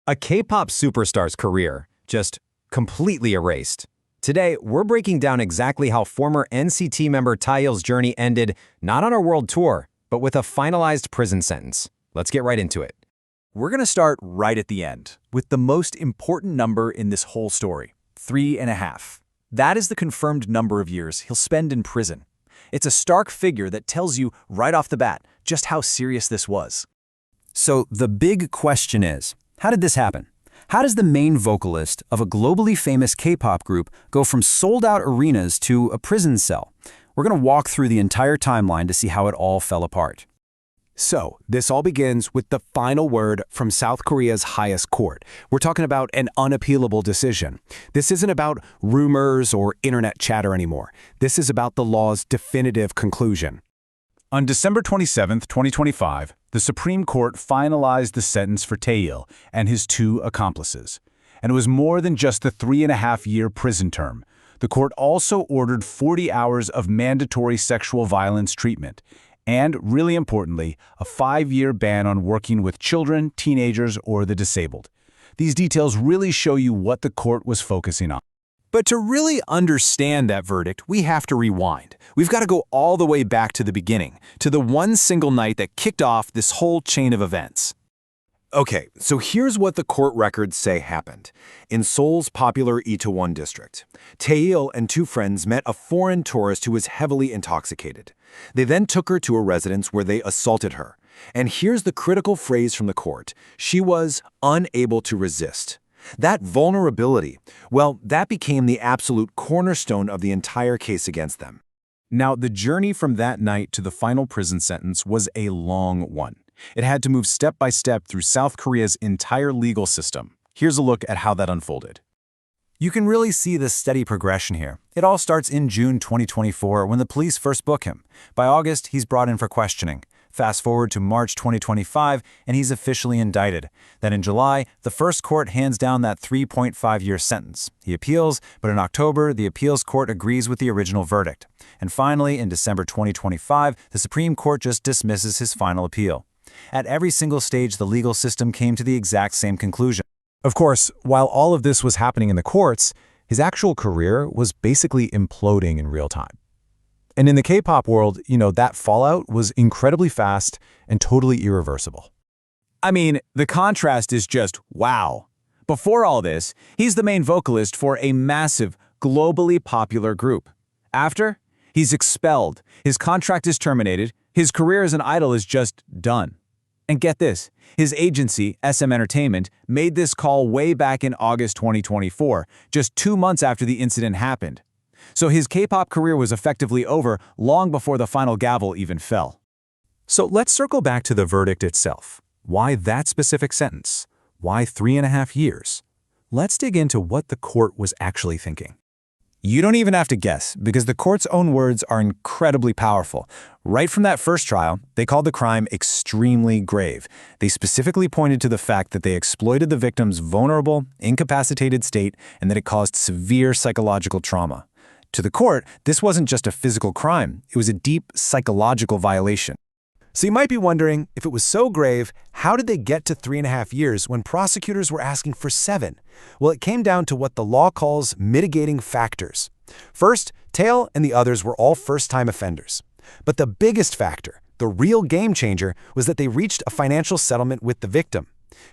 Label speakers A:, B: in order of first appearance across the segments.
A: A K-pop superstar's career just completely erased. Today, we're breaking down exactly how former NCT member Taeil's journey ended, not on our world tour, but with a finalized prison sentence. Let's get right into it.
B: We're going to start right at the end, with the most important number in this whole story, 3.5. That is the confirmed number of years he'll spend in prison. It's a stark figure that tells you right off the bat just how serious this was.
C: So the big question is, how did this happen? How does the main vocalist of a globally famous K-pop group go from sold-out arenas to a prison cell? We're going to walk through the entire timeline to see how it all fell apart.
D: So, this all begins with the final word from South Korea's highest court. We're talking about an unappealable decision. This isn't about rumors or internet chatter anymore. This is about the law's definitive conclusion.
B: On December 27, 2025, the Supreme Court finalized the sentence for Taeil and his two accomplices. And it was more than just the 3.5-year prison term. The court also ordered 40 hours of mandatory sexual violence treatment and, really importantly, a 5-year ban on working with children, teenagers, or the disabled. These details really show you what the court was focusing on.
D: But to really understand that verdict, we have to rewind. We've got to go all the way back to the beginning, to the one single night that kicked off this whole chain of events.
E: Okay, so here's what the court records say happened. In Seoul's popular Itaewon district, Taeil and two friends met a foreign tourist who was heavily intoxicated. They then took her to a residence where they assaulted her. And here's the critical phrase from the court: she was unable to resist. That vulnerability, well, that became the absolute cornerstone of the entire case against them.
B: Now, the journey from that night to the final prison sentence was a long one. It had to move step by step through South Korea's entire legal system. Here's a look at how that unfolded.
C: You can really see the steady progression here. It all starts in June 2024 when the police first book him. By August, he's brought in for questioning. Fast forward to March 2025, and he's officially indicted. Then in July, the first court hands down that 3.5-year sentence. He appeals, but in October, the appeals court agrees with the original verdict. And finally, in December 2025, the Supreme Court just dismisses his final appeal. At every single stage, the legal system came to the exact same conclusion.
F: Of course, while all of this was happening in the courts, his actual career was basically imploding in real time. And in the K-pop world, that fallout was incredibly fast and totally irreversible.
B: I mean, the contrast is just wow. Before all this, he's the main vocalist for a massive, globally popular group. After, he's expelled, his contract is terminated, his career as an idol is just done. And get this, his agency, SM Entertainment, made this call way back in August 2024, just 2 months after the incident happened. So his K-pop career was effectively over long before the final gavel even fell.
F: So let's circle back to the verdict itself. Why that specific sentence? Why 3.5 years? Let's dig into what the court was actually thinking.
C: You don't even have to guess, because the court's own words are incredibly powerful. Right from that first trial, they called the crime extremely grave. They specifically pointed to the fact that they exploited the victim's vulnerable, incapacitated state and that it caused severe psychological trauma. To the court, this wasn't just a physical crime, it was a deep psychological violation.
D: So you might be wondering, if it was so grave, how did they get to 3.5 years when prosecutors were asking for 7? Well, it came down to what the law calls mitigating factors. First, Taeil and the others were all first-time offenders. But the biggest factor, the real game changer, was that they reached a financial settlement with the victim.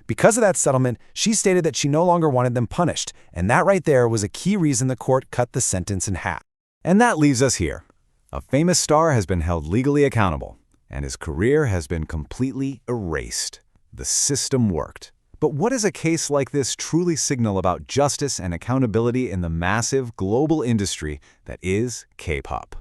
D: Because of that settlement, she stated that she no longer wanted them punished, and that right there was a key reason the court cut the sentence in half.
F: And that leaves us here. A famous star has been held legally accountable, and his career has been completely erased. The system worked. But what does a case like this truly signal about justice and accountability in the massive global industry that is K-pop?